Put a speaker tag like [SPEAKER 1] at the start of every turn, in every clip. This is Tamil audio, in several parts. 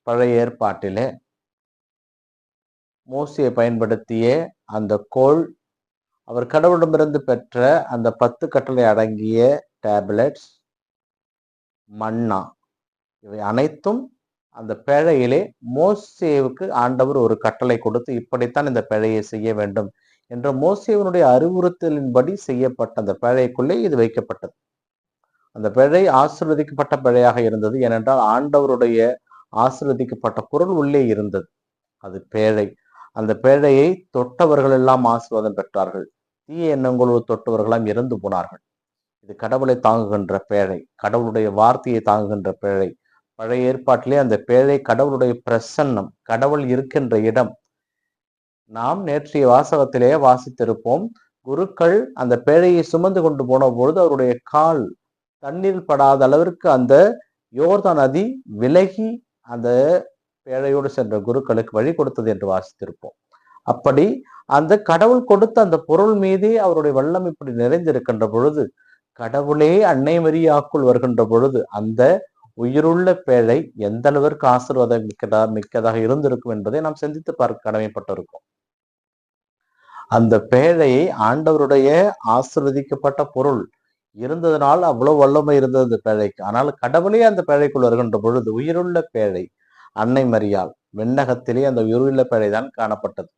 [SPEAKER 1] பழைய ஏற்பாட்டிலே மோசே பயன்படுத்திய அந்த கோல், அவர் கடவுளிடமிருந்து பெற்ற அந்த 10 கட்டளை அடங்கிய டேப்லெட்ஸ், மன்னா, இவை அனைத்தும் அந்த பேழையிலே மோசேவுக்கு ஆண்டவர் ஒரு கட்டளை கொடுத்து இப்படித்தான் இந்த பேழையை செய்ய வேண்டும் என்ற மோசேவனுடைய அறிவுறுத்தலின்படி செய்யப்பட்ட அந்த பேழைக்குள்ளே இது வைக்கப்பட்டது. அந்த பேழை ஆசீர்வதிக்கப்பட்ட பேழையாக இருந்தது. ஏனென்றால் ஆண்டவருடைய ஆசீர்வதிக்கப்பட்ட பொருள் உள்ளே இருந்தது. அது பேழை. அந்த பேழையை தொட்டவர்கள் எல்லாம் ஆசீர்வாதம் பெற்றார்கள். தீய எண்ணங்களோடு தொட்டவர்களாம் இறந்து போனார்கள். இது கடவுளை தாங்குகின்ற பேழை, கடவுளுடைய வார்த்தையை தாங்குகின்ற பேழை. பழைய ஏற்பாட்டிலே அந்த பேழை கடவுளுடைய பிரசன்னம், கடவுள் இருக்கின்ற இடம். நாம் நேற்றைய வாசகத்திலே வாசித்திருப்போம். குருக்கள் அந்த பேழையை சுமந்து கொண்டு போன பொழுது அவருடைய கால் தண்ணீர் படாத அளவிற்கு அந்த யோர்தான் நதி விலகி அந்த பேழையோடு சென்ற குருக்களுக்கு வழி கொடுத்தது என்று வாசித்திருப்போம். அப்படி அந்த கடவுள் கொடுத்த அந்த பொருள் மீதே அவருடைய வல்லம் இப்படி நிறைந்திருக்கின்ற பொழுது, கடவுளே அன்னை மரியாக்குள் வருகின்ற பொழுது அந்த உயிருள்ள பேழை எந்த அளவிற்கு ஆசீர்வாதம் மிக்கதாக இருந்திருக்கும் என்பதை நாம் சிந்தித்து பார்க்க கடமைப்பட்டிருக்கோம். அந்த பேழையை ஆண்டவருடைய ஆசீர்வதிக்கப்பட்ட பொருள் இருந்ததனால் அவ்வளவு வல்லமை இருந்தது அந்த பேழைக்கு. ஆனால் கடவுளே அந்த பேழைக்குள் வருகின்ற பொழுது உயிருள்ள பேழை அன்னை மரியாள், விண்ணகத்திலே அந்த உயிருள்ள பேழை தான் காணப்பட்டது.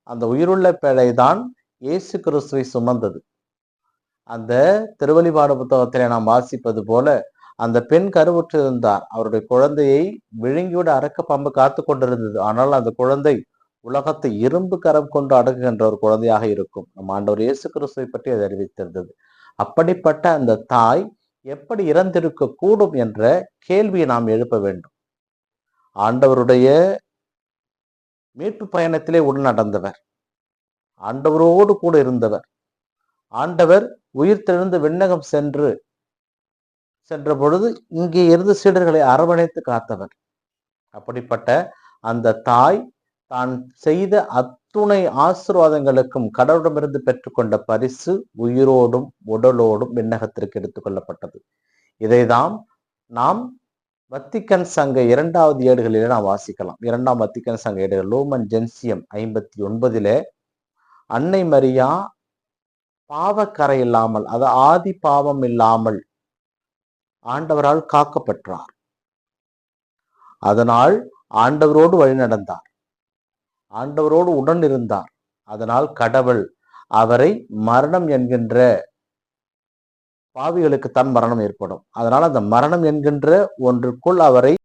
[SPEAKER 1] அந்த உயிருள்ள பேழை தான் இயேசு கிறிஸ்துவை சுமந்தது. அந்த திருவெளிப்பாடு புத்தகத்திலே நாம் வாசிப்பது போல அந்த பெண் கருவுற்றிருந்தார். அவருடைய குழந்தையை விழுங்கிவிட அரக்க பாம்பு காத்து கொண்டிருந்தது. ஆனால் அந்த குழந்தை உலகத்தை இரும்பு கரம் கொண்டு அடங்குகின்ற ஒரு குழந்தையாக இருக்கும். நம் ஆண்டவர் இயேசு கிறிஸ்துவை பற்றி அது அறிவித்திருந்தது. அப்படிப்பட்ட அந்த தாய் எப்படி இறந்திருக்க கூடும் என்ற கேள்வியை நாம் எழுப்ப வேண்டும். ஆண்டவருடைய மீட்பு பயணத்திலே உடன் நடந்தவர், ஆண்டவரோடு கூட இருந்தவர், ஆண்டவர் உயிர் தெழுந்து விண்ணகம் சென்ற பொழுது இங்கே இருந்து சீடர்களை அரவணைத்து காத்தவர். அப்படிப்பட்ட அந்த தாய் தான் செய்த அத்துணை ஆசீர்வாதங்களுக்கும் கடவுளிடமிருந்து பெற்றுக்கொண்ட பரிசு உயிரோடும் உடலோடும் விண்ணகத்திற்கு எடுத்துக் கொள்ளப்பட்டது. இதைதான் நாம் வத்திக்கன் சங்க 2வது ஏடுகளிலே நாம் வாசிக்கலாம். 2ஆம் வத்திக்கன் சங்க ஏடுகள் லூமன் ஜென்சியம் 59 அன்னை மரியா பாவக்கரை இல்லாமல், அது ஆதி பாவம் இல்லாமல் ஆண்டவரால் காக்கப்பெற்றார். அதனால் ஆண்டவரோடு வழி நடந்தார், ஆண்டவரோடு உடன் இருந்தார். அதனால் கடவுள் அவரை மரணம் என்கின்ற பாவிகளுக்கு தான் மரணம் ஏற்படும். அதனால் அந்த மரணம் என்கின்ற ஒன்றுக்குள் அவரை